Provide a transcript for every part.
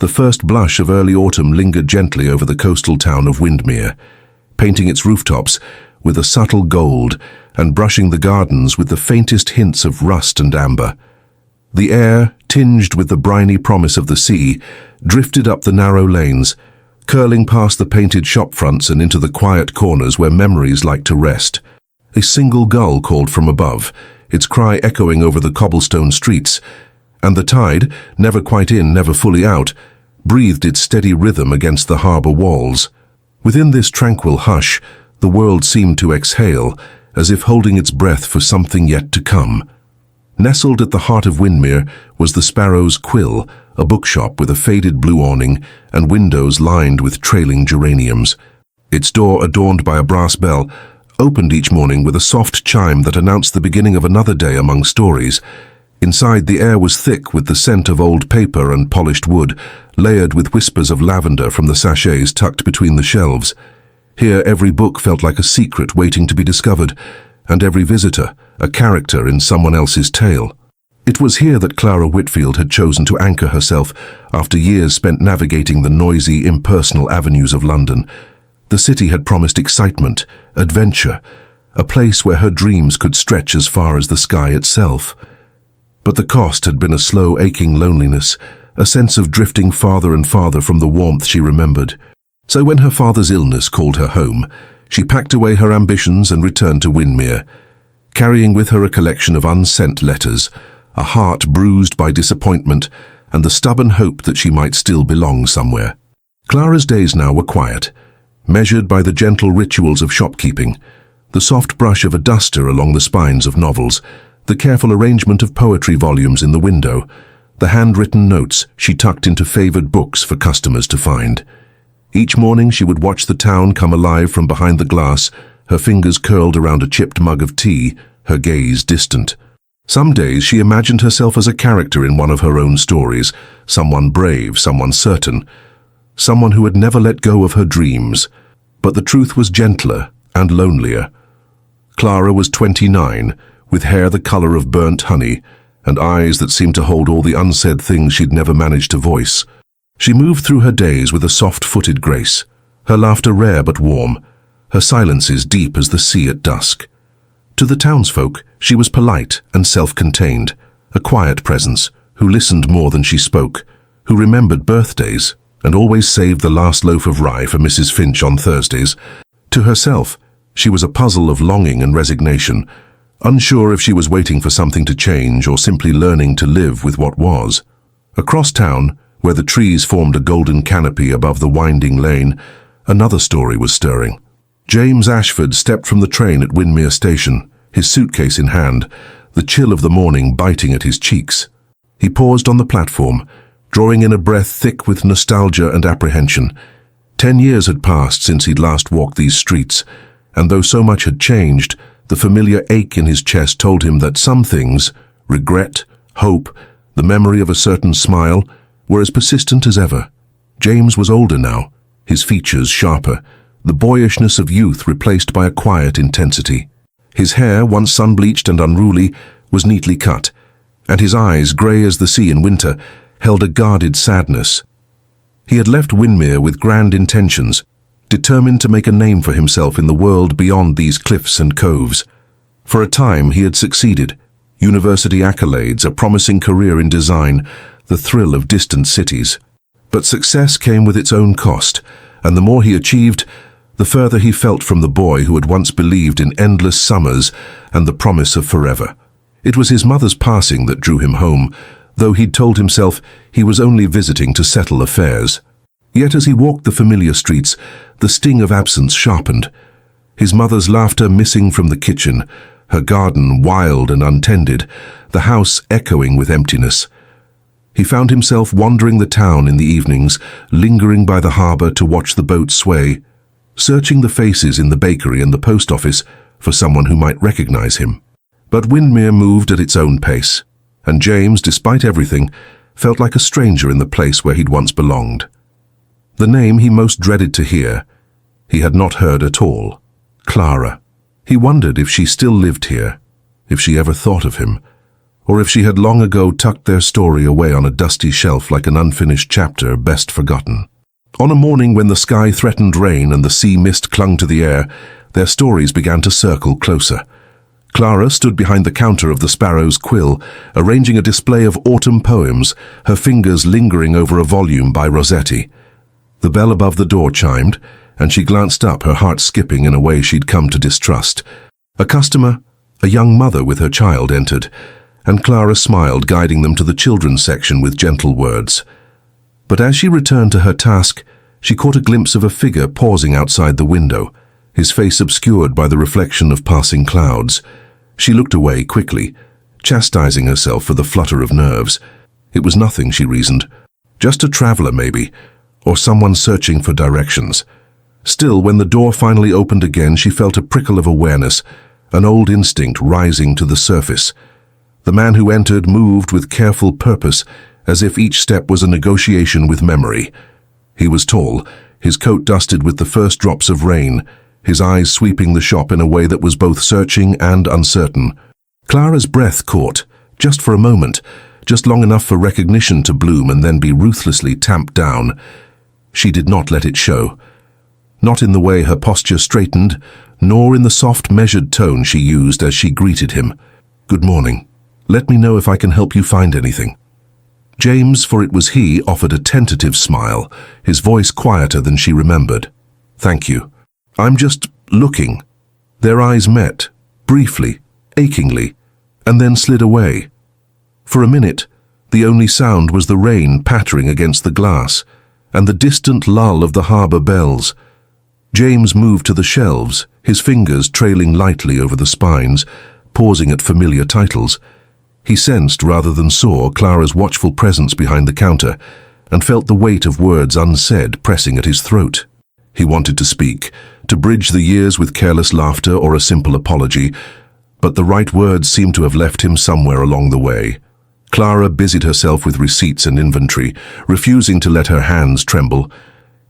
The first blush of early autumn lingered gently over the coastal town of Windmere, painting its rooftops with a subtle gold and brushing the gardens with the faintest hints of rust and amber. The air, tinged with the briny promise of the sea, drifted up the narrow lanes, curling past the painted shop fronts and into the quiet corners where memories like to rest. A single gull called from above, its cry echoing over the cobblestone streets, and the tide, never quite in, never fully out, breathed its steady rhythm against the harbour walls. Within this tranquil hush, the world seemed to exhale, as if holding its breath for something yet to come. Nestled at the heart of Windmere was the Sparrow's Quill, a bookshop with a faded blue awning and windows lined with trailing geraniums. Its door, adorned by a brass bell, opened each morning with a soft chime that announced the beginning of another day among stories. Inside, the air was thick with the scent of old paper and polished wood, layered with whispers of lavender from the sachets tucked between the shelves. Here, every book felt like a secret waiting to be discovered, and every visitor a character in someone else's tale. It was here that Clara Whitfield had chosen to anchor herself after years spent navigating the noisy, impersonal avenues of London. The city had promised excitement, adventure, a place where her dreams could stretch as far as the sky itself. But the cost had been a slow, aching loneliness, a sense of drifting farther and farther from the warmth she remembered. So when her father's illness called her home, she packed away her ambitions and returned to Windmere, carrying with her a collection of unsent letters, a heart bruised by disappointment, and the stubborn hope that she might still belong somewhere. Clara's days now were quiet, measured by the gentle rituals of shopkeeping, the soft brush of a duster along the spines of novels, the careful arrangement of poetry volumes in the window, the handwritten notes she tucked into favored books for customers to find. Each morning she would watch the town come alive from behind the glass, her fingers curled around a chipped mug of tea, her gaze distant. Some days she imagined herself as a character in one of her own stories, someone brave, someone certain, someone who had never let go of her dreams. But the truth was gentler and lonelier. Clara was 29, with hair the colour of burnt honey, and eyes that seemed to hold all the unsaid things she'd never managed to voice. She moved through her days with a soft-footed grace, her laughter rare but warm, her silences deep as the sea at dusk. To the townsfolk, she was polite and self-contained, a quiet presence, who listened more than she spoke, who remembered birthdays, and always saved the last loaf of rye for Mrs. Finch on Thursdays. To herself, she was a puzzle of longing and resignation, unsure if she was waiting for something to change or simply learning to live with what was. Across town, where the trees formed a golden canopy above the winding lane, another story was stirring. James Ashford stepped from the train at Windmere Station, his suitcase in hand, the chill of the morning biting at his cheeks. He paused on the platform, drawing in a breath thick with nostalgia and apprehension. 10 years had passed since he'd last walked these streets, and though so much had changed, the familiar ache in his chest told him that some things, regret, hope, the memory of a certain smile, were as persistent as ever. James was older now, his features sharper, the boyishness of youth replaced by a quiet intensity. His hair, once sun-bleached and unruly, was neatly cut, and his eyes, grey as the sea in winter, held a guarded sadness. He had left Windmere with grand intentions, determined to make a name for himself in the world beyond these cliffs and coves. For a time he had succeeded, university accolades, a promising career in design, the thrill of distant cities. But success came with its own cost, and the more he achieved, the further he felt from the boy who had once believed in endless summers and the promise of forever. It was his mother's passing that drew him home, though he'd told himself he was only visiting to settle affairs. Yet as he walked the familiar streets, the sting of absence sharpened. His mother's laughter missing from the kitchen, her garden wild and untended, the house echoing with emptiness. He found himself wandering the town in the evenings, lingering by the harbour to watch the boats sway, searching the faces in the bakery and the post office for someone who might recognize him. But Windmere moved at its own pace, and James, despite everything, felt like a stranger in the place where he'd once belonged. The name he most dreaded to hear, he had not heard at all. Clara. He wondered if she still lived here, if she ever thought of him, or if she had long ago tucked their story away on a dusty shelf like an unfinished chapter best forgotten. On a morning when the sky threatened rain and the sea mist clung to the air, their stories began to circle closer. Clara stood behind the counter of the Sparrow's Quill, arranging a display of autumn poems, her fingers lingering over a volume by Rossetti. The bell above the door chimed, and she glanced up, her heart skipping in a way she'd come to distrust. A customer, a young mother with her child, entered, and Clara smiled, guiding them to the children's section with gentle words. But as she returned to her task, she caught a glimpse of a figure pausing outside the window, his face obscured by the reflection of passing clouds. She looked away quickly, chastising herself for the flutter of nerves. It was nothing, she reasoned. Just a traveler, maybe, or someone searching for directions. Still, when the door finally opened again, she felt a prickle of awareness, an old instinct rising to the surface. The man who entered moved with careful purpose, as if each step was a negotiation with memory. He was tall, his coat dusted with the first drops of rain, his eyes sweeping the shop in a way that was both searching and uncertain. Clara's breath caught, just for a moment, just long enough for recognition to bloom and then be ruthlessly tamped down. She did not let it show. Not in the way her posture straightened, nor in the soft, measured tone she used as she greeted him. "Good morning. Let me know if I can help you find anything." James, for it was he, offered a tentative smile, his voice quieter than she remembered. "Thank you. I'm just looking." Their eyes met, briefly, achingly, and then slid away. For a minute, the only sound was the rain pattering against the glass, and the distant lull of the harbour bells. James moved to the shelves, his fingers trailing lightly over the spines, pausing at familiar titles. He sensed rather than saw Clara's watchful presence behind the counter, and felt the weight of words unsaid pressing at his throat. He wanted to speak, to bridge the years with careless laughter or a simple apology, but the right words seemed to have left him somewhere along the way. Clara busied herself with receipts and inventory, refusing to let her hands tremble.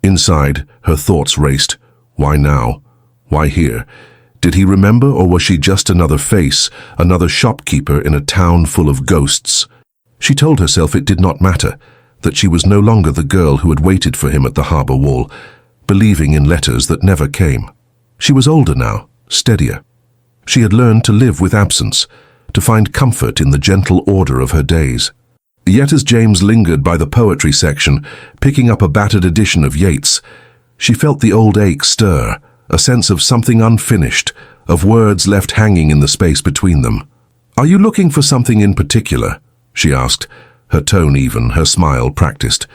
Inside, her thoughts raced. Why now? Why here? Did he remember, or was she just another face, another shopkeeper in a town full of ghosts? She told herself it did not matter, that she was no longer the girl who had waited for him at the harbour wall, believing in letters that never came. She was older now, steadier. She had learned to live with absence, to find comfort in the gentle order of her days. Yet as James lingered by the poetry section, picking up a battered edition of Yeats, she felt the old ache stir, a sense of something unfinished, of words left hanging in the space between them. "Are you looking for something in particular?" she asked, her tone even, her smile practiced.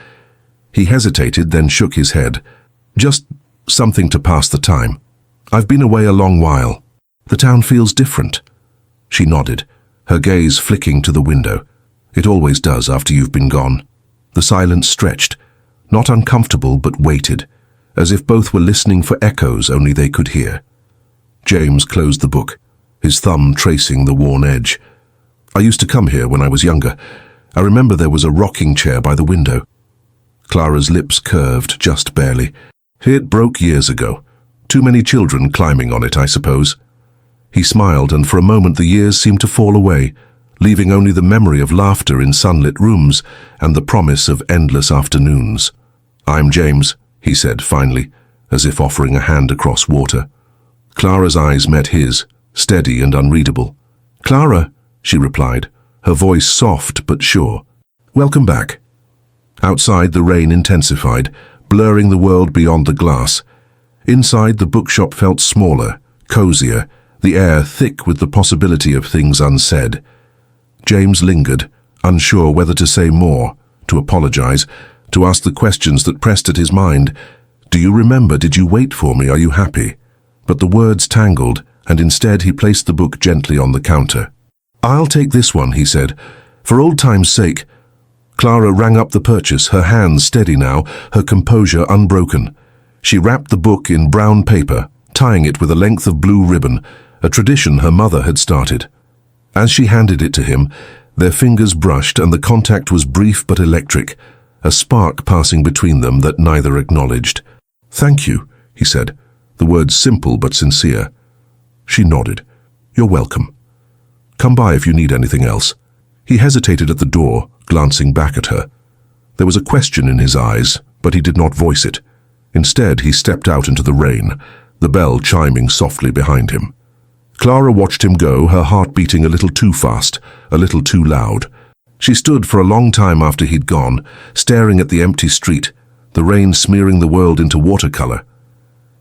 He hesitated, then shook his head. "Just something to pass the time. I've been away a long while. The town feels different." She nodded, her gaze flicking to the window. It always does after you've been gone. The silence stretched, not uncomfortable but weighted, as if both were listening for echoes only they could hear. James closed the book, his thumb tracing the worn edge. "I used to come here when I was younger. I remember there was a rocking chair by the window." Clara's lips curved, just barely. "It broke years ago. Too many children climbing on it, I suppose." He smiled, and for a moment the years seemed to fall away, leaving only the memory of laughter in sunlit rooms and the promise of endless afternoons. "I'm James," he said finally, as if offering a hand across water. Clara's eyes met his, steady and unreadable. "Clara," she replied, her voice soft but sure. "Welcome back." Outside, the rain intensified, blurring the world beyond the glass. Inside, the bookshop felt smaller, cozier, the air thick with the possibility of things unsaid. James lingered, unsure whether to say more, to apologize, to ask the questions that pressed at his mind. "Do you remember? Did you wait for me? Are you happy?" But the words tangled, and instead he placed the book gently on the counter. "I'll take this one," he said. "For old time's sake." Clara rang up the purchase, her hands steady now, her composure unbroken. She wrapped the book in brown paper, tying it with a length of blue ribbon, a tradition her mother had started. As she handed it to him, their fingers brushed, and the contact was brief but electric, a spark passing between them that neither acknowledged. "Thank you," he said, the words simple but sincere. She nodded. "You're welcome. Come by if you need anything else." He hesitated at the door, glancing back at her. There was a question in his eyes, but he did not voice it. Instead, he stepped out into the rain, the bell chiming softly behind him. Clara watched him go, her heart beating a little too fast, a little too loud. She stood for a long time after he'd gone, staring at the empty street, the rain smearing the world into watercolor.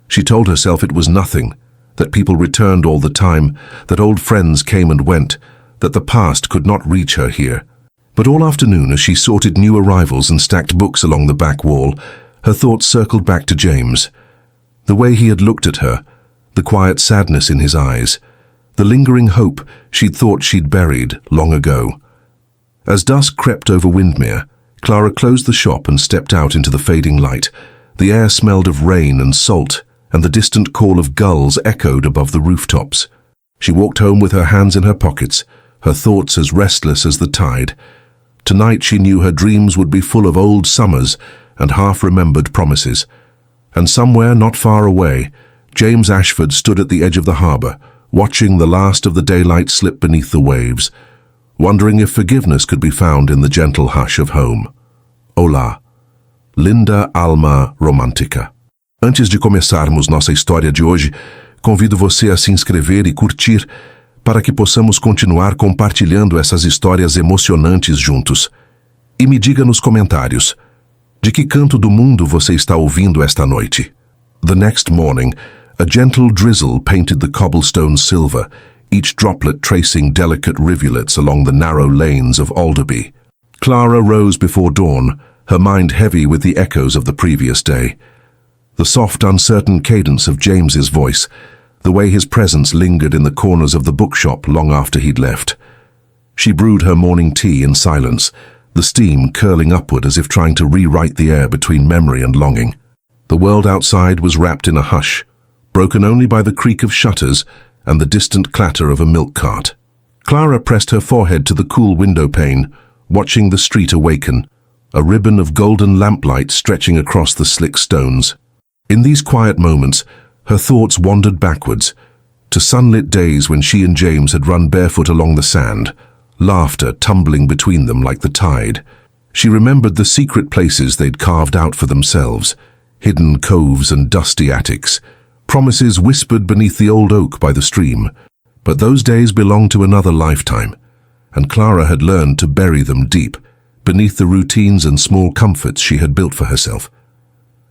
She told herself it was nothing, that people returned all the time, that old friends came and went, that the past could not reach her here. But all afternoon, as she sorted new arrivals and stacked books along the back wall, her thoughts circled back to James. The way he had looked at her, the quiet sadness in his eyes, the lingering hope she'd thought she'd buried long ago. As dusk crept over Windmere, Clara closed the shop and stepped out into the fading light. The air smelled of rain and salt, and the distant call of gulls echoed above the rooftops. She walked home with her hands in her pockets, her thoughts as restless as the tide. Tonight she knew her dreams would be full of old summers and half-remembered promises. And somewhere not far away, James Ashford stood at the edge of the harbour, watching the last of the daylight slip beneath the waves, wondering if forgiveness could be found in the gentle hush of home. Olá, linda alma romântica. Antes de começarmos nossa história de hoje, convido você a se inscrever e curtir para que possamos continuar compartilhando essas histórias emocionantes juntos. E me diga nos comentários, de que canto do mundo você está ouvindo esta noite? The next morning, a gentle drizzle painted the cobblestones silver, each droplet tracing delicate rivulets along the narrow lanes of Alderby. Clara rose before dawn, her mind heavy with the echoes of the previous day. The soft, uncertain cadence of James's voice, the way his presence lingered in the corners of the bookshop long after he'd left. She brewed her morning tea in silence, the steam curling upward as if trying to rewrite the air between memory and longing. The world outside was wrapped in a hush, broken only by the creak of shutters and the distant clatter of a milk cart. Clara pressed her forehead to the cool window pane, watching the street awaken, a ribbon of golden lamplight stretching across the slick stones. In these quiet moments, her thoughts wandered backwards, to sunlit days when she and James had run barefoot along the sand, laughter tumbling between them like the tide. She remembered the secret places they'd carved out for themselves, hidden coves and dusty attics, promises whispered beneath the old oak by the stream. But those days belonged to another lifetime, and Clara had learned to bury them deep, beneath the routines and small comforts she had built for herself.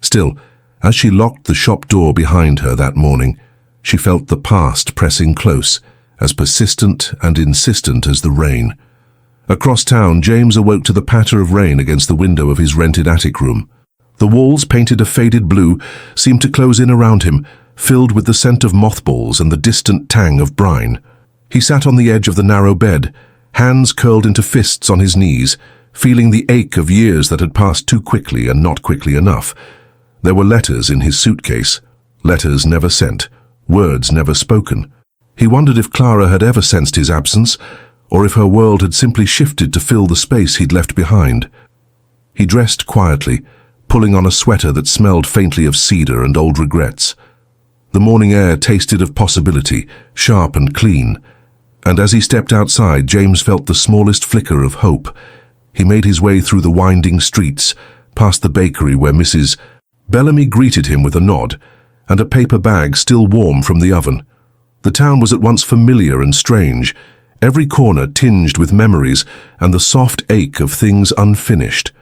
Still, as she locked the shop door behind her that morning, she felt the past pressing close, as persistent and insistent as the rain. Across town, James awoke to the patter of rain against the window of his rented attic room. The walls, painted a faded blue, seemed to close in around him, filled with the scent of mothballs and the distant tang of brine. He sat on the edge of the narrow bed, hands curled into fists on his knees, feeling the ache of years that had passed too quickly and not quickly enough. There were letters in his suitcase, letters never sent, words never spoken. He wondered if Clara had ever sensed his absence, or if her world had simply shifted to fill the space he'd left behind. He dressed quietly, pulling on a sweater that smelled faintly of cedar and old regrets. The morning air tasted of possibility, sharp and clean, and as he stepped outside, James felt the smallest flicker of hope. He made his way through the winding streets, past the bakery where Mrs. Bellamy greeted him with a nod, and a paper bag still warm from the oven. The town was at once familiar and strange, every corner tinged with memories and the soft ache of things unfinished.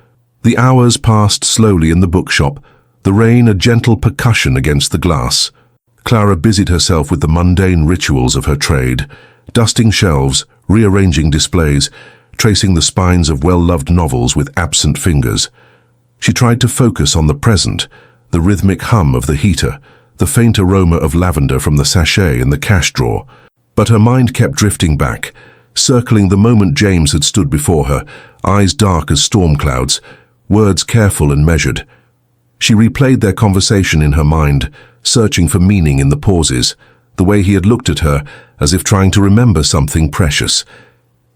The hours passed slowly in the bookshop, the rain a gentle percussion against the glass. Clara busied herself with the mundane rituals of her trade, dusting shelves, rearranging displays, tracing the spines of well-loved novels with absent fingers. She tried to focus on the present, the rhythmic hum of the heater, the faint aroma of lavender from the sachet in the cash drawer. But her mind kept drifting back, circling the moment James had stood before her, eyes dark as storm clouds, words careful and measured. She replayed their conversation in her mind, searching for meaning in the pauses, the way he had looked at her as if trying to remember something precious.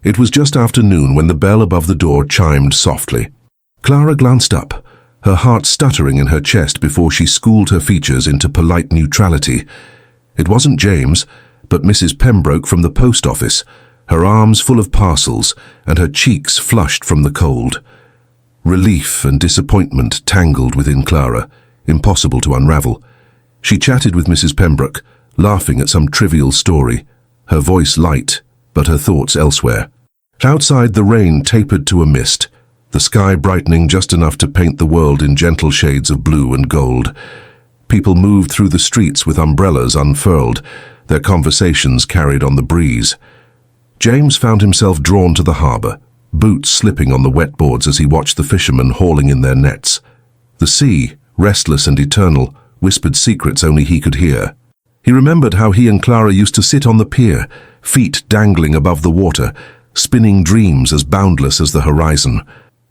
It was just after noon when the bell above the door chimed softly. Clara glanced up, her heart stuttering in her chest before she schooled her features into polite neutrality. It wasn't James, but Mrs. Pembroke from the post office, her arms full of parcels and her cheeks flushed from the cold. Relief and disappointment tangled within Clara, impossible to unravel. She chatted with Mrs. Pembroke, laughing at some trivial story, her voice light, but her thoughts elsewhere. Outside, the rain tapered to a mist, the sky brightening just enough to paint the world in gentle shades of blue and gold. People moved through the streets with umbrellas unfurled, their conversations carried on the breeze. James found himself drawn to the harbour, boots slipping on the wet boards as he watched the fishermen hauling in their nets. The sea, restless and eternal, whispered secrets only he could hear. He remembered how he and Clara used to sit on the pier, feet dangling above the water, spinning dreams as boundless as the horizon.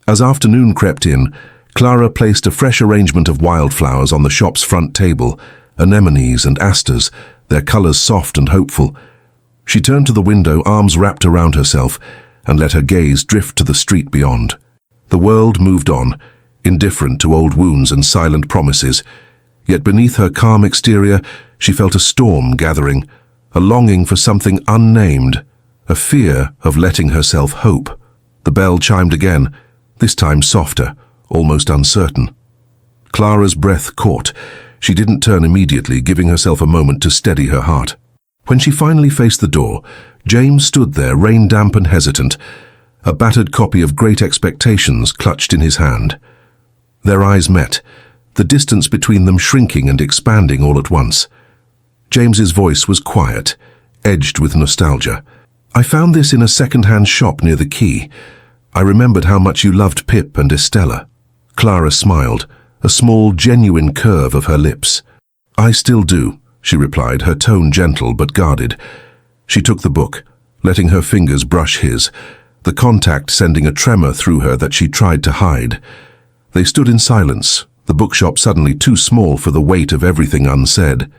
As afternoon crept in, Clara placed a fresh arrangement of wildflowers on the shop's front table, anemones and asters, their colours soft and hopeful. She turned to the window, arms wrapped around herself, and let her gaze drift to the street beyond. The world moved on, indifferent to old wounds and silent promises. Yet beneath her calm exterior, she felt a storm gathering, a longing for something unnamed, a fear of letting herself hope. The bell chimed again, this time softer, almost uncertain. Clara's breath caught. She didn't turn immediately, giving herself a moment to steady her heart. When she finally faced the door, James stood there, rain-damp and hesitant, a battered copy of Great Expectations clutched in his hand. Their eyes met, the distance between them shrinking and expanding all at once. James's voice was quiet, edged with nostalgia. I found this in a second-hand shop near the quay. I remembered how much you loved Pip and Estella. Clara smiled, a small, genuine curve of her lips. I still do, she replied, her tone gentle but guarded. She took the book, letting her fingers brush his, the contact sending a tremor through her that she tried to hide. They stood in silence, the bookshop suddenly too small for the weight of everything unsaid.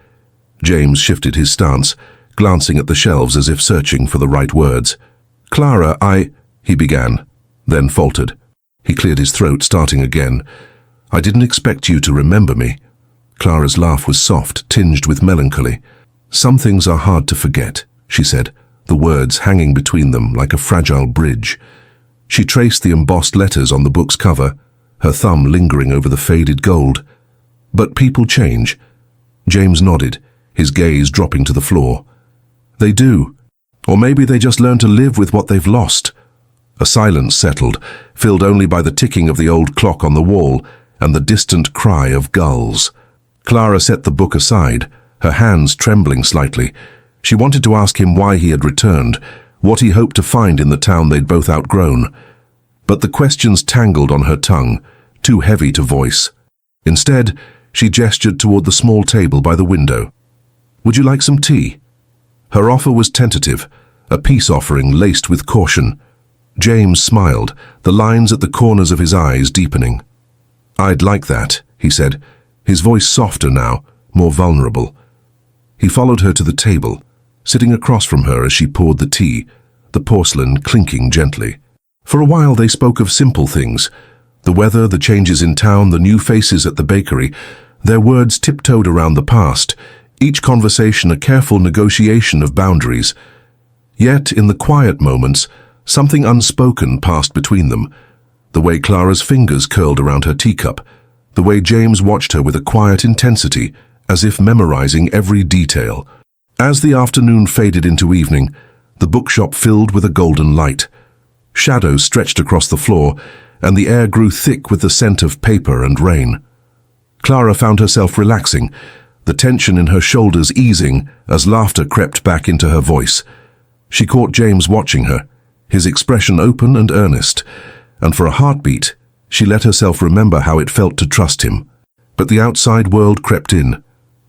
James shifted his stance, glancing at the shelves as if searching for the right words. Clara, he began, then faltered. He cleared his throat, starting again. I didn't expect you to remember me. Clara's laugh was soft, tinged with melancholy. Some things are hard to forget, she said, the words hanging between them like a fragile bridge. She traced the embossed letters on the book's cover, her thumb lingering over the faded gold. But people change. James nodded, his gaze dropping to the floor. They do. Or maybe they just learn to live with what they've lost. A silence settled, filled only by the ticking of the old clock on the wall and the distant cry of gulls. Clara set the book aside, her hands trembling slightly. She wanted to ask him why he had returned, what he hoped to find in the town they'd both outgrown. But the questions tangled on her tongue, too heavy to voice. Instead, she gestured toward the small table by the window. Would you like some tea? Her offer was tentative, a peace offering laced with caution. James smiled, the lines at the corners of his eyes deepening. I'd like that, he said, his voice softer now, more vulnerable. He followed her to the table, sitting across from her as she poured the tea, the porcelain clinking gently. For a while they spoke of simple things, the weather, the changes in town, the new faces at the bakery. Their words tiptoed around the past, each conversation a careful negotiation of boundaries. Yet, in the quiet moments, something unspoken passed between them. The way Clara's fingers curled around her teacup, the way James watched her with a quiet intensity, as if memorizing every detail. As the afternoon faded into evening, the bookshop filled with a golden light. Shadows stretched across the floor, and the air grew thick with the scent of paper and rain. Clara found herself relaxing, the tension in her shoulders easing as laughter crept back into her voice. She caught James watching her, his expression open and earnest, and for a heartbeat, she let herself remember how it felt to trust him. But the outside world crept in.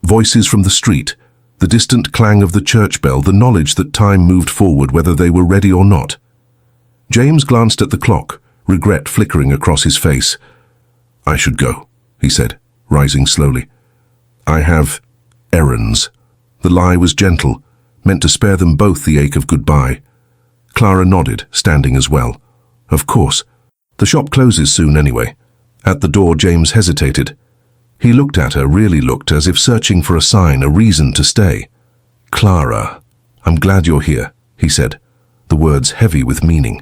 Voices from the street, the distant clang of the church bell, the knowledge that time moved forward whether they were ready or not. James glanced at the clock, regret flickering across his face. I should go, he said, rising slowly. I have errands. The lie was gentle, meant to spare them both the ache of goodbye. Clara nodded, standing as well. Of course. The shop closes soon anyway. At the door, James hesitated. He looked at her, really looked, as if searching for a sign, a reason to stay. Clara, I'm glad you're here, he said. the words heavy with meaning.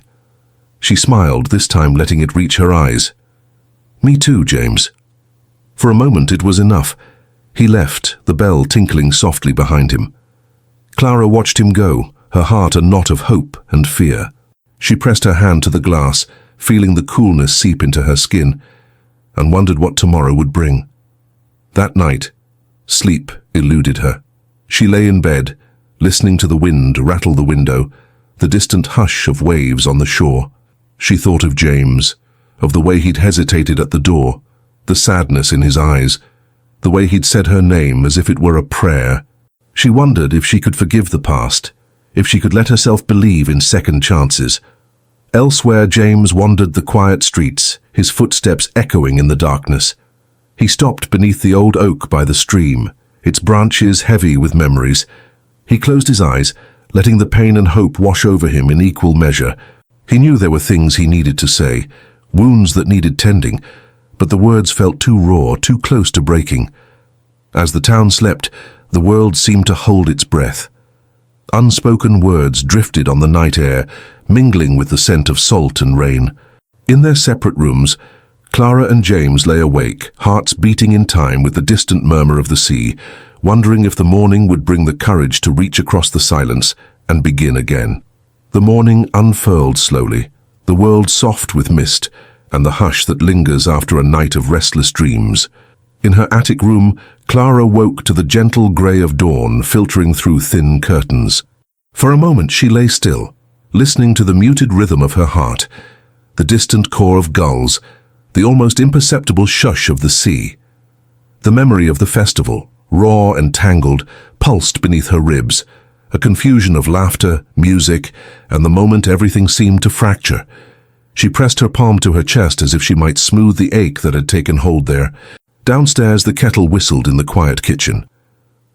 She smiled, this time letting it reach her eyes. "Me too, James." For a moment it was enough. He left, the bell tinkling softly behind him. Clara watched him go, her heart a knot of hope and fear. She pressed her hand to the glass, feeling the coolness seep into her skin, and wondered what tomorrow would bring. That night, sleep eluded her. She lay in bed, listening to the wind rattle the window, the distant hush of waves on the shore. She thought of James, of the way he'd hesitated at the door, the sadness in his eyes, the way he'd said her name as if it were a prayer. She wondered if she could forgive the past, if she could let herself believe in second chances. Elsewhere, James wandered the quiet streets, his footsteps echoing in the darkness. He stopped beneath the old oak by the stream, its branches heavy with memories. He closed his eyes, letting the pain and hope wash over him in equal measure. He knew there were things he needed to say, wounds that needed tending, but the words felt too raw, too close to breaking. As the town slept, the world seemed to hold its breath. Unspoken words drifted on the night air, mingling with the scent of salt and rain. In their separate rooms, Clara and James lay awake, hearts beating in time with the distant murmur of the sea, wondering if the morning would bring the courage to reach across the silence and begin again. The morning unfurled slowly, the world soft with mist, and the hush that lingers after a night of restless dreams. In her attic room, Clara woke to the gentle grey of dawn filtering through thin curtains. For a moment she lay still, listening to the muted rhythm of her heart, the distant call of gulls, the almost imperceptible shush of the sea. The memory of the festival, raw and tangled, pulsed beneath her ribs, a confusion of laughter, music, and the moment everything seemed to fracture. She pressed her palm to her chest as if she might smooth the ache that had taken hold there. Downstairs, the kettle whistled in the quiet kitchen.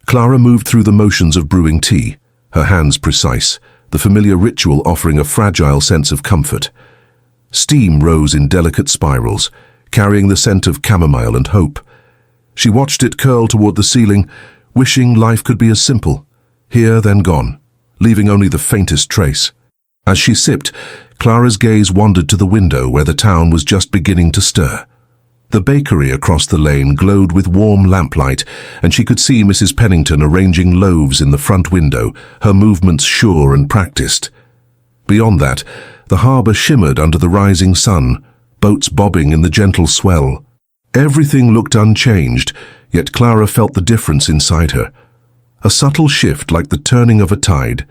Clara moved through the motions of brewing tea, her hands precise, the familiar ritual offering a fragile sense of comfort. Steam rose in delicate spirals, carrying the scent of chamomile and hope. She watched it curl toward the ceiling, wishing life could be as simple, here then gone, leaving only the faintest trace. As she sipped, Clara's gaze wandered to the window where the town was just beginning to stir. The bakery across the lane glowed with warm lamplight, and she could see Mrs. Pennington arranging loaves in the front window, her movements sure and practiced. Beyond that, the harbour shimmered under the rising sun, boats bobbing in the gentle swell. Everything looked unchanged, yet Clara felt the difference inside her. A subtle shift like the turning of a tide.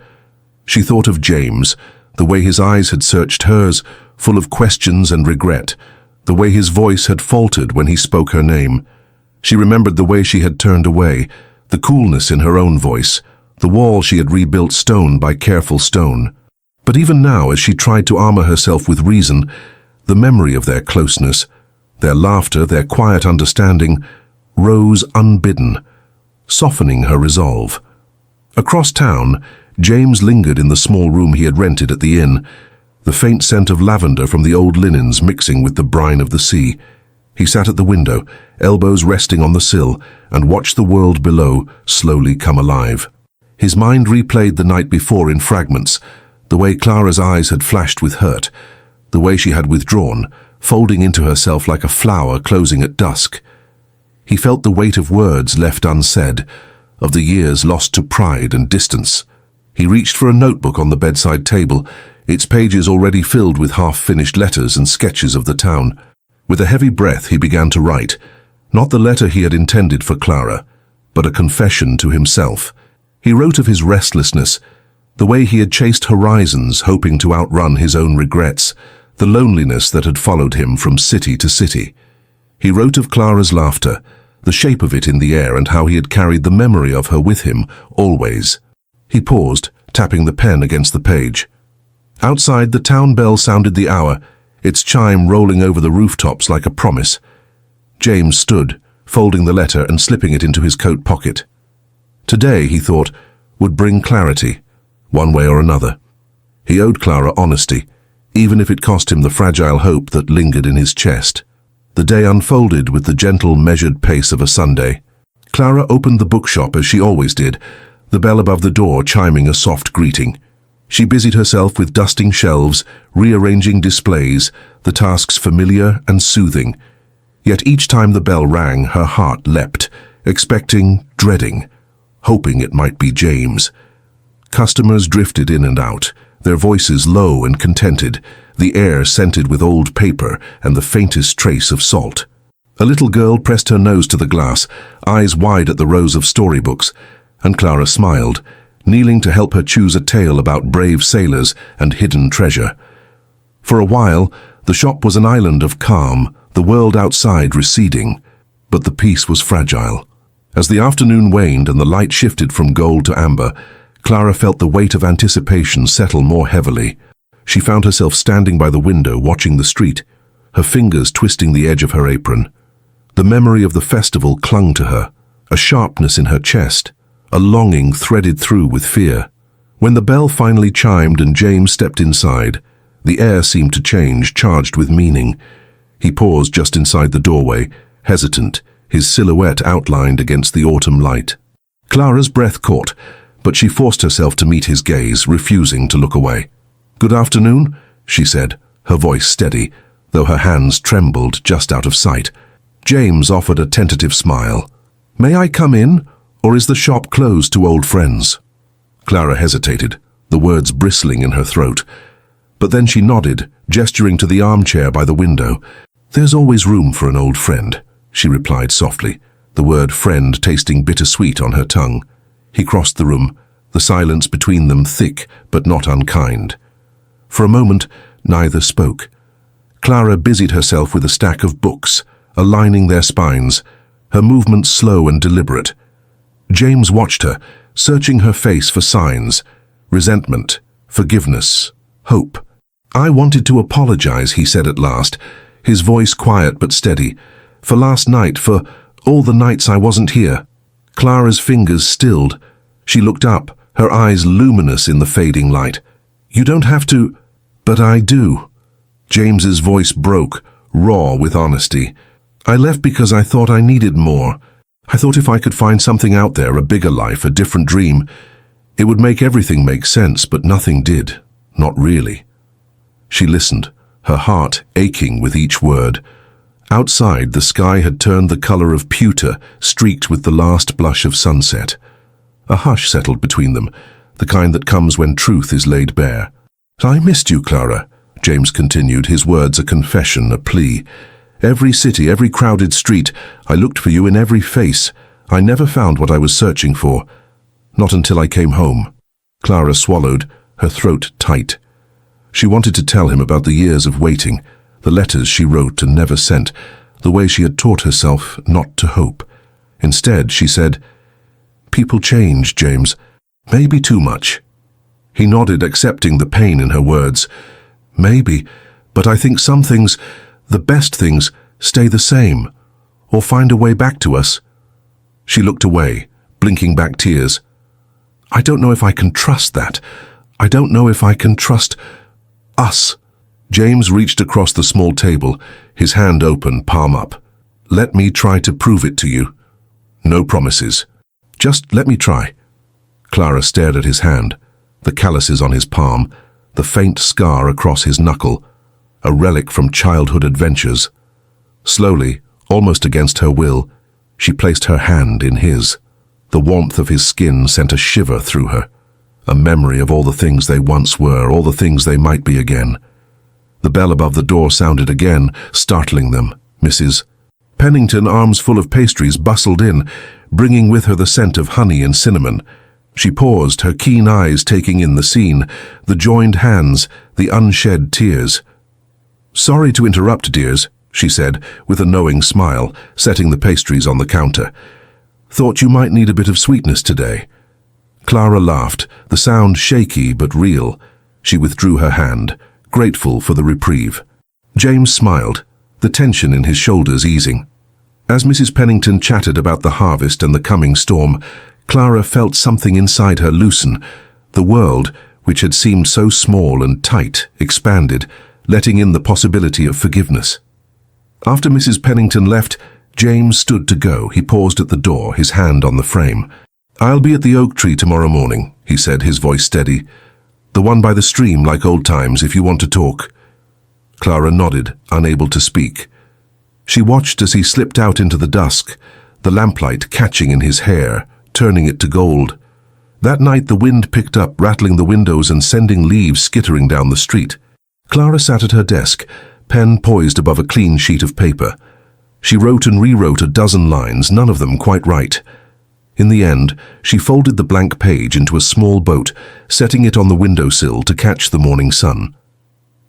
She thought of James, the way his eyes had searched hers, full of questions and regret, the way his voice had faltered when he spoke her name. She remembered the way she had turned away, the coolness in her own voice, the wall she had rebuilt stone by careful stone. But even now, as she tried to armor herself with reason, the memory of their closeness, their laughter, their quiet understanding, rose unbidden, softening her resolve. Across town, James lingered in the small room he had rented at the inn, the faint scent of lavender from the old linens mixing with the brine of the sea. He sat at the window, elbows resting on the sill, and watched the world below slowly come alive. His mind replayed the night before in fragments, the way Clara's eyes had flashed with hurt, the way she had withdrawn, folding into herself like a flower closing at dusk. He felt the weight of words left unsaid, of the years lost to pride and distance. He reached for a notebook on the bedside table, its pages already filled with half-finished letters and sketches of the town. With a heavy breath he began to write, not the letter he had intended for Clara, but a confession to himself. He wrote of his restlessness, the way he had chased horizons hoping to outrun his own regrets, the loneliness that had followed him from city to city. He wrote of Clara's laughter, the shape of it in the air, and how he had carried the memory of her with him, always. He paused, tapping the pen against the page. Outside, the town bell sounded the hour, its chime rolling over the rooftops like a promise. James stood, folding the letter and slipping it into his coat pocket. Today, he thought, would bring clarity, one way or another. He owed Clara honesty, even if it cost him the fragile hope that lingered in his chest. The day unfolded with the gentle, measured pace of a Sunday. Clara opened the bookshop as she always did, the bell above the door chiming a soft greeting. She busied herself with dusting shelves, rearranging displays, the tasks familiar and soothing. Yet each time the bell rang, her heart leapt, expecting, dreading, hoping it might be James. Customers drifted in and out, their voices low and contented, the air scented with old paper and the faintest trace of salt. A little girl pressed her nose to the glass, eyes wide at the rows of storybooks, and Clara smiled, kneeling to help her choose a tale about brave sailors and hidden treasure. For a while, the shop was an island of calm, the world outside receding, but the peace was fragile. As the afternoon waned and the light shifted from gold to amber, Clara felt the weight of anticipation settle more heavily. She found herself standing by the window watching the street, her fingers twisting the edge of her apron. The memory of the festival clung to her, a sharpness in her chest, a longing threaded through with fear. When the bell finally chimed and James stepped inside, the air seemed to change, charged with meaning. He paused just inside the doorway, hesitant, his silhouette outlined against the autumn light. Clara's breath caught, but she forced herself to meet his gaze, refusing to look away. "Good afternoon," she said, her voice steady, though her hands trembled just out of sight. James offered a tentative smile. "May I come in, or is the shop closed to old friends?" Clara hesitated, the words bristling in her throat. But then she nodded, gesturing to the armchair by the window. "There's always room for an old friend," she replied softly, the word friend tasting bittersweet on her tongue. He crossed the room, the silence between them thick but not unkind. For a moment, neither spoke. Clara busied herself with a stack of books, aligning their spines, her movements slow and deliberate. James watched her, searching her face for signs, resentment, forgiveness, hope. "I wanted to apologize," he said at last, his voice quiet but steady, "for last night, for all the nights I wasn't here." Clara's fingers stilled. She looked up, her eyes luminous in the fading light. "You don't have to—" "But I do." James's voice broke, raw with honesty. "I left because I thought I needed more. I thought if I could find something out there, a bigger life, a different dream, it would make everything make sense, but nothing did. Not really." She listened, her heart aching with each word. Outside, the sky had turned the color of pewter, streaked with the last blush of sunset. A hush settled between them, the kind that comes when truth is laid bare. "I missed you, Clara," James continued, his words a confession, a plea. "Every city, every crowded street, I looked for you in every face. I never found what I was searching for. Not until I came home." Clara swallowed, her throat tight. She wanted to tell him about the years of waiting, the letters she wrote and never sent, the way she had taught herself not to hope. Instead, she said, "People change, James. Maybe too much." He nodded, accepting the pain in her words. "Maybe, but I think some things, the best things, stay the same, or find a way back to us." She looked away, blinking back tears. "I don't know if I can trust that. I don't know if I can trust us." James reached across the small table, his hand open, palm up. "Let me try to prove it to you. No promises. Just let me try." Clara stared at his hand, the calluses on his palm, the faint scar across his knuckle, a relic from childhood adventures. Slowly, almost against her will, she placed her hand in his. The warmth of his skin sent a shiver through her, a memory of all the things they once were, all the things they might be again. The bell above the door sounded again, startling them. Mrs. Pennington, arms full of pastries, bustled in, bringing with her the scent of honey and cinnamon. She paused, her keen eyes taking in the scene, the joined hands, the unshed tears. "Sorry to interrupt, dears," she said, with a knowing smile, setting the pastries on the counter. "Thought you might need a bit of sweetness today." Clara laughed, the sound shaky but real. She withdrew her hand, grateful for the reprieve. James smiled, the tension in his shoulders easing. As Mrs. Pennington chatted about the harvest and the coming storm, Clara felt something inside her loosen. The world, which had seemed so small and tight, expanded, letting in the possibility of forgiveness. After Mrs. Pennington left, James stood to go. He paused at the door, his hand on the frame. "I'll be at the oak tree tomorrow morning," he said, his voice steady. The one by the stream, like old times, if you want to talk." Clara nodded, unable to speak. She watched as he slipped out into the dusk, the lamplight catching in his hair, turning it to gold. That night the wind picked up, rattling the windows and sending leaves skittering down the street. Clara sat at her desk, pen poised above a clean sheet of paper. She wrote and rewrote a dozen lines, none of them quite right. In the end, she folded the blank page into a small boat, setting it on the windowsill to catch the morning sun.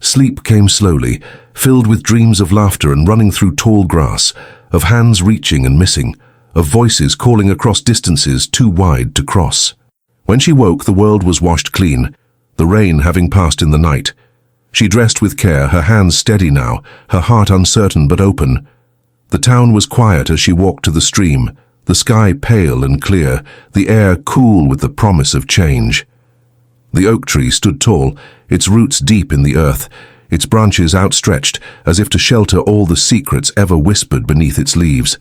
Sleep came slowly, filled with dreams of laughter and running through tall grass, of hands reaching and missing, of voices calling across distances too wide to cross. When she woke, the world was washed clean, the rain having passed in the night. She dressed with care, her hands steady now, her heart uncertain but open. The town was quiet as she walked to the stream, the sky pale and clear, the air cool with the promise of change. The oak tree stood tall, its roots deep in the earth, its branches outstretched as if to shelter all the secrets ever whispered beneath its leaves.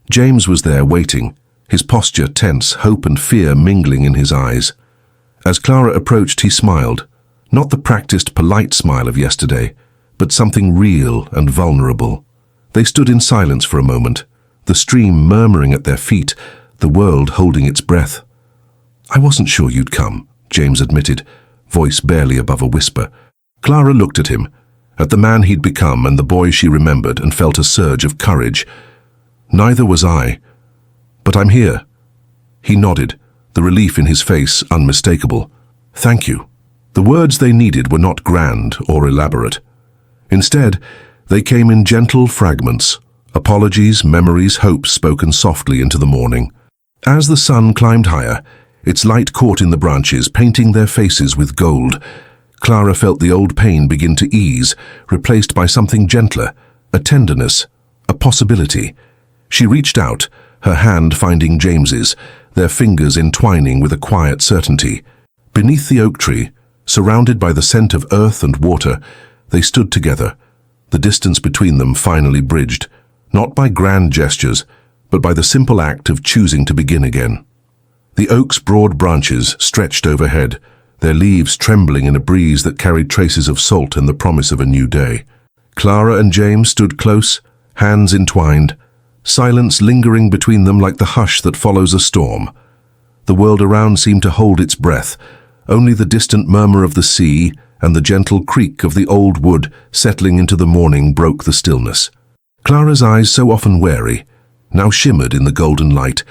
James was there waiting, his posture tense, hope and fear mingling in his eyes. As Clara approached, he smiled, not the practiced, polite smile of yesterday, but something real and vulnerable. They stood in silence for a moment, the stream murmuring at their feet, the world holding its breath. "I wasn't sure you'd come," James admitted, voice barely above a whisper. Clara looked at him, at the man he'd become and the boy she remembered, and felt a surge of courage. "Neither was I. But I'm here." He nodded, the relief in his face unmistakable. "Thank you." The words they needed were not grand or elaborate. Instead, they came in gentle fragments, apologies, memories, hopes spoken softly into the morning. As the sun climbed higher, its light caught in the branches, painting their faces with gold. Clara felt the old pain begin to ease, replaced by something gentler, a tenderness, a possibility. She reached out, her hand finding James's, their fingers entwining with a quiet certainty. Beneath the oak tree, surrounded by the scent of earth and water, they stood together, the distance between them finally bridged, not by grand gestures, but by the simple act of choosing to begin again. The oak's broad branches stretched overhead, their leaves trembling in a breeze that carried traces of salt and the promise of a new day. Clara and James stood close, hands entwined, silence lingering between them like the hush that follows a storm. The world around seemed to hold its breath, only the distant murmur of the sea and the gentle creak of the old wood settling into the morning broke the stillness. Clara's eyes, so often wary, now shimmered in the golden light,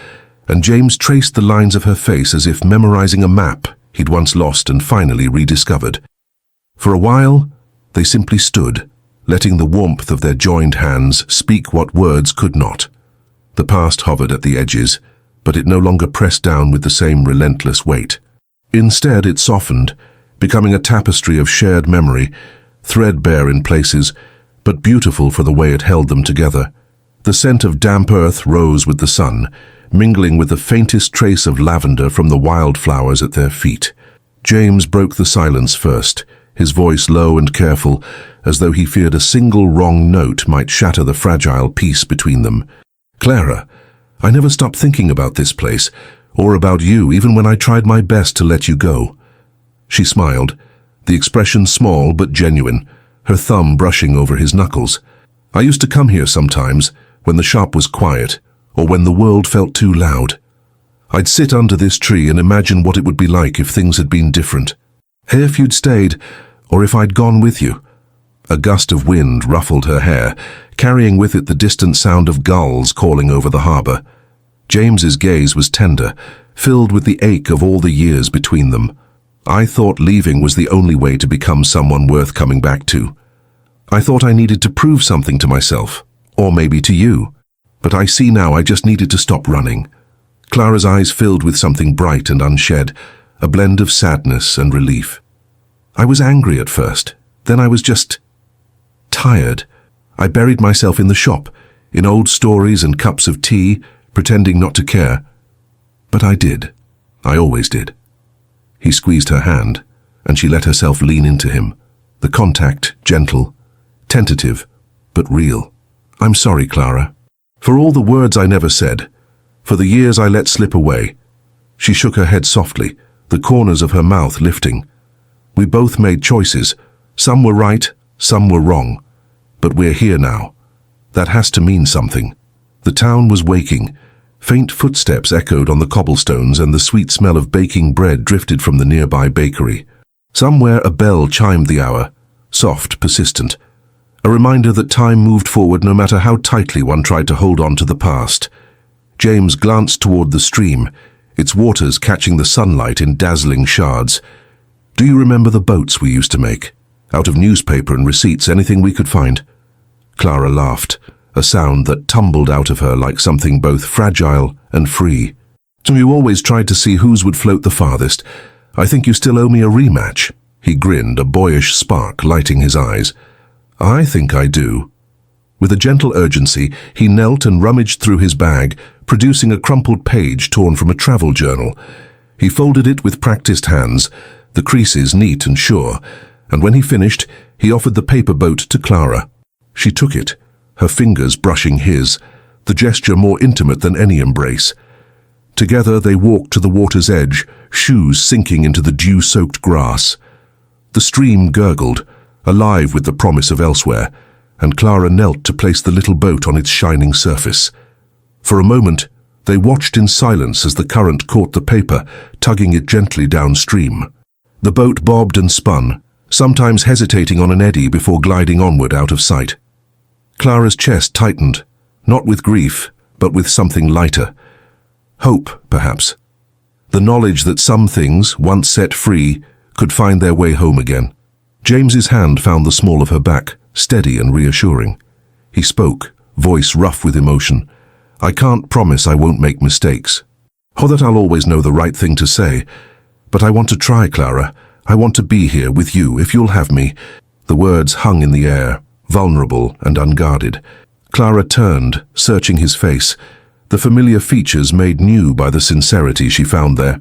and James traced the lines of her face as if memorizing a map he'd once lost and finally rediscovered. For a while, they simply stood, letting the warmth of their joined hands speak what words could not. The past hovered at the edges, but it no longer pressed down with the same relentless weight. Instead, it softened, becoming a tapestry of shared memory, threadbare in places, but beautiful for the way it held them together. The scent of damp earth rose with the sun, mingling with the faintest trace of lavender from the wildflowers at their feet. James broke the silence first, his voice low and careful, as though he feared a single wrong note might shatter the fragile peace between them. "Clara, I never stopped thinking about this place, or about you, even when I tried my best to let you go." She smiled, the expression small but genuine, her thumb brushing over his knuckles. "I used to come here sometimes, when the shop was quiet, or when the world felt too loud. I'd sit under this tree and imagine what it would be like if things had been different. If you'd stayed, or if I'd gone with you." A gust of wind ruffled her hair, carrying with it the distant sound of gulls calling over the harbor. James's gaze was tender, filled with the ache of all the years between them. "I thought leaving was the only way to become someone worth coming back to. I thought I needed to prove something to myself, or maybe to you. But I see now I just needed to stop running." Clara's eyes filled with something bright and unshed, a blend of sadness and relief. "I was angry at first, then I was just tired. I buried myself in the shop, in old stories and cups of tea, pretending not to care. But I did. I always did." He squeezed her hand, and she let herself lean into him, the contact gentle, tentative, but real. "I'm sorry, Clara. For all the words I never said, for the years I let slip away." She shook her head softly, the corners of her mouth lifting. We both made choices. Some were right, some were wrong. But we're here now. That has to mean something. The town was waking. Faint footsteps echoed on the cobblestones and the sweet smell of baking bread drifted from the nearby bakery. Somewhere a bell chimed the hour, soft, persistent. A reminder that time moved forward no matter how tightly one tried to hold on to the past. James glanced toward the stream, its waters catching the sunlight in dazzling shards. Do you remember the boats we used to make? Out of newspaper and receipts, anything we could find? Clara laughed, a sound that tumbled out of her like something both fragile and free. You always tried to see whose would float the farthest. I think you still owe me a rematch. He grinned, a boyish spark lighting his eyes. I think I do. With a gentle urgency, he knelt and rummaged through his bag, producing a crumpled page torn from a travel journal. He folded it with practiced hands, the creases neat and sure, and when he finished, he offered the paper boat to Clara. She took it, her fingers brushing his, the gesture more intimate than any embrace. Together they walked to the water's edge, shoes sinking into the dew-soaked grass. The stream gurgled, alive with the promise of elsewhere, and Clara knelt to place the little boat on its shining surface. For a moment, they watched in silence as the current caught the paper, tugging it gently downstream. The boat bobbed and spun, sometimes hesitating on an eddy before gliding onward out of sight. Clara's chest tightened, not with grief, but with something lighter. Hope, perhaps. The knowledge that some things, once set free, could find their way home again. James's hand found the small of her back, steady and reassuring. He spoke, voice rough with emotion. I can't promise I won't make mistakes, or that I'll always know the right thing to say. But I want to try, Clara. I want to be here with you, if you'll have me. The words hung in the air, vulnerable and unguarded. Clara turned, searching his face, the familiar features made new by the sincerity she found there.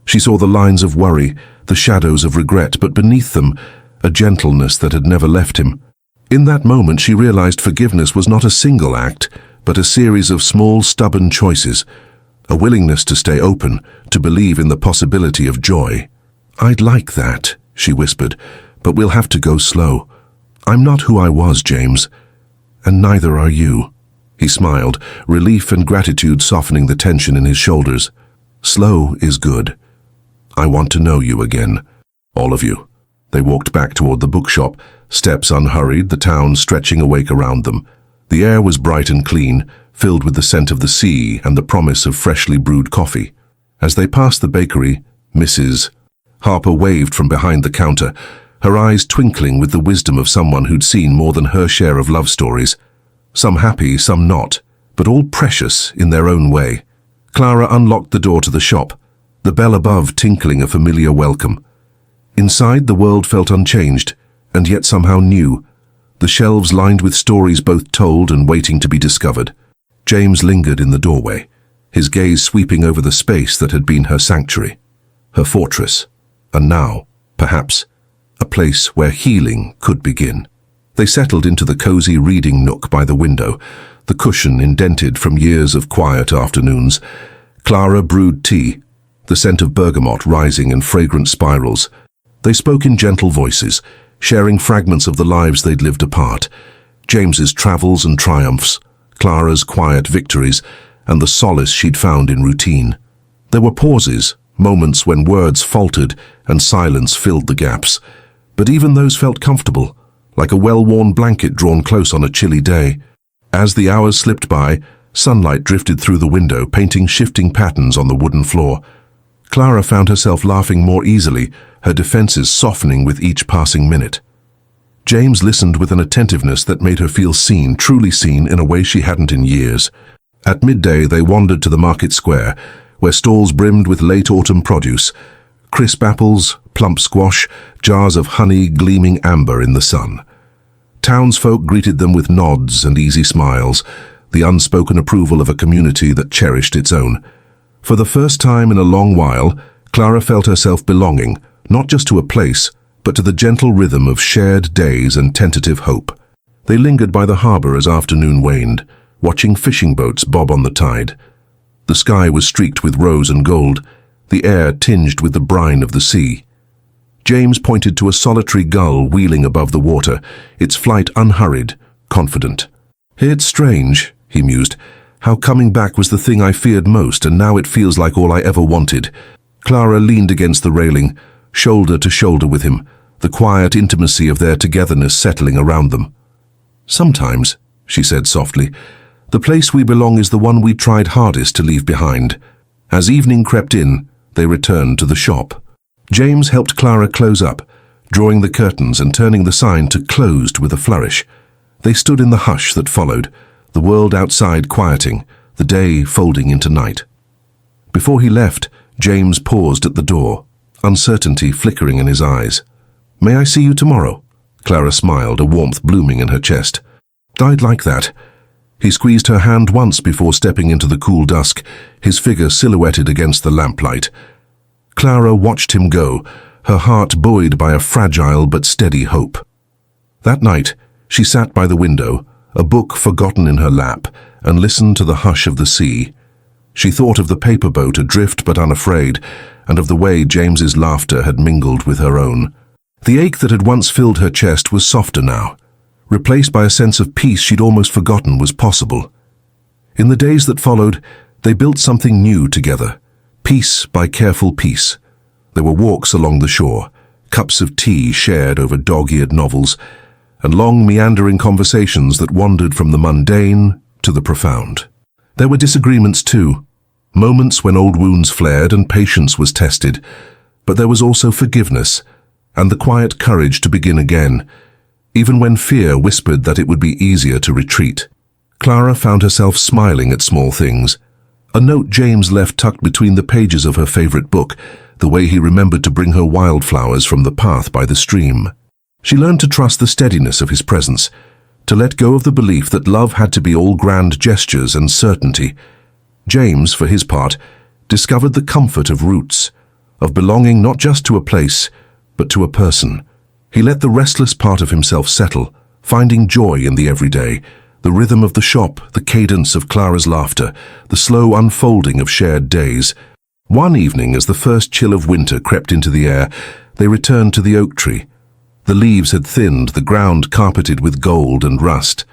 She saw the lines of worry, the shadows of regret, but beneath them, a gentleness that had never left him. In that moment she realized forgiveness was not a single act, but a series of small, stubborn choices, a willingness to stay open, to believe in the possibility of joy. I'd like that, she whispered, but we'll have to go slow. I'm not who I was, James, and neither are you. He smiled, relief and gratitude softening the tension in his shoulders. Slow is good. I want to know you again, all of you. They walked back toward the bookshop, steps unhurried, the town stretching awake around them. The air was bright and clean, filled with the scent of the sea and the promise of freshly brewed coffee. As they passed the bakery, Mrs. Harper waved from behind the counter, her eyes twinkling with the wisdom of someone who'd seen more than her share of love stories. Some happy, some not, but all precious in their own way. Clara unlocked the door to the shop, the bell above tinkling a familiar welcome. Inside, the world felt unchanged, and yet somehow new, the shelves lined with stories both told and waiting to be discovered. James lingered in the doorway, his gaze sweeping over the space that had been her sanctuary, her fortress, and now, perhaps, a place where healing could begin. They settled into the cozy reading nook by the window, the cushion indented from years of quiet afternoons. Clara brewed tea, the scent of bergamot rising in fragrant spirals. They spoke in gentle voices, sharing fragments of the lives they'd lived apart, James's travels and triumphs, Clara's quiet victories, and the solace she'd found in routine. There were pauses, moments when words faltered and silence filled the gaps, but even those felt comfortable, like a well-worn blanket drawn close on a chilly day. As the hours slipped by, sunlight drifted through the window, painting shifting patterns on the wooden floor. Clara found herself laughing more easily, her defenses softening with each passing minute. James listened with an attentiveness that made her feel seen, truly seen, in a way she hadn't in years. At midday they wandered to the market square, where stalls brimmed with late autumn produce, crisp apples, plump squash, jars of honey gleaming amber in the sun. Townsfolk greeted them with nods and easy smiles, the unspoken approval of a community that cherished its own. For the first time in a long while, Clara felt herself belonging, not just to a place, but to the gentle rhythm of shared days and tentative hope. They lingered by the harbor as afternoon waned, watching fishing boats bob on the tide. The sky was streaked with rose and gold, the air tinged with the brine of the sea. James pointed to a solitary gull wheeling above the water, its flight unhurried, confident. "It's strange," he mused, "how coming back was the thing I feared most, and now it feels like all I ever wanted." Clara leaned against the railing, shoulder to shoulder with him, the quiet intimacy of their togetherness settling around them. "Sometimes," she said softly, "the place we belong is the one we tried hardest to leave behind." As evening crept in, they returned to the shop. James helped Clara close up, drawing the curtains and turning the sign to "closed" with a flourish. They stood in the hush that followed, the world outside quieting, the day folding into night. Before he left, James paused at the door, uncertainty flickering in his eyes. "May I see you tomorrow?" Clara smiled, a warmth blooming in her chest. "I'd like that." He squeezed her hand once before stepping into the cool dusk, his figure silhouetted against the lamplight. Clara watched him go, her heart buoyed by a fragile but steady hope. That night, she sat by the window, a book forgotten in her lap, and listened to the hush of the sea. She thought of the paper boat adrift but unafraid, and of the way James's laughter had mingled with her own. The ache that had once filled her chest was softer now, replaced by a sense of peace she'd almost forgotten was possible. In the days that followed, they built something new together, piece by careful piece. There were walks along the shore, cups of tea shared over dog-eared novels, and long meandering conversations that wandered from the mundane to the profound. There were disagreements too, moments when old wounds flared and patience was tested, but there was also forgiveness and the quiet courage to begin again, even when fear whispered that it would be easier to retreat. Clara found herself smiling at small things. A note James left tucked between the pages of her favorite book, the way he remembered to bring her wildflowers from the path by the stream. She learned to trust the steadiness of his presence, to let go of the belief that love had to be all grand gestures and certainty. James, for his part, discovered the comfort of roots, of belonging not just to a place, but to a person. He let the restless part of himself settle, finding joy in the everyday, the rhythm of the shop, the cadence of Clara's laughter, the slow unfolding of shared days. One evening, as the first chill of winter crept into the air, they returned to the oak tree. The leaves had thinned, the ground carpeted with gold and rust.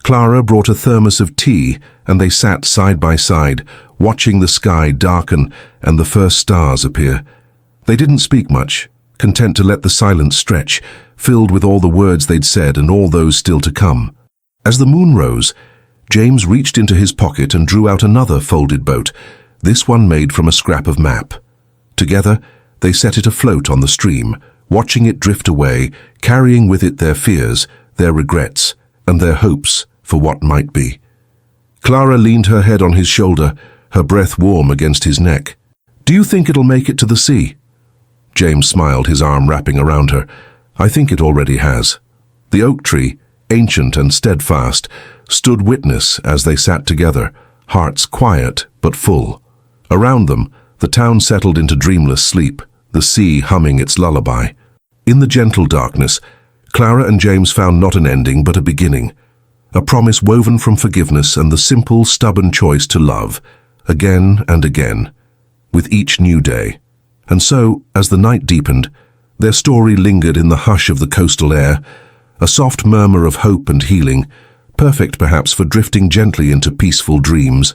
Clara brought a thermos of tea, and they sat side by side, watching the sky darken and the first stars appear. They didn't speak much, content to let the silence stretch, filled with all the words they'd said and all those still to come. As the moon rose, James reached into his pocket and drew out another folded boat, this one made from a scrap of map. Together, they set it afloat on the stream, watching it drift away, carrying with it their fears, their regrets, and their hopes for what might be. Clara leaned her head on his shoulder, her breath warm against his neck. "Do you think it'll make it to the sea?" James smiled, his arm wrapping around her. "I think it already has." The oak tree, ancient and steadfast, stood witness as they sat together, hearts quiet but full. Around them, the town settled into dreamless sleep, the sea humming its lullaby. In the gentle darkness, Clara and James found not an ending but a beginning, a promise woven from forgiveness and the simple, stubborn choice to love, again and again, with each new day. And so, as the night deepened, their story lingered in the hush of the coastal air, a soft murmur of hope and healing, perfect perhaps for drifting gently into peaceful dreams.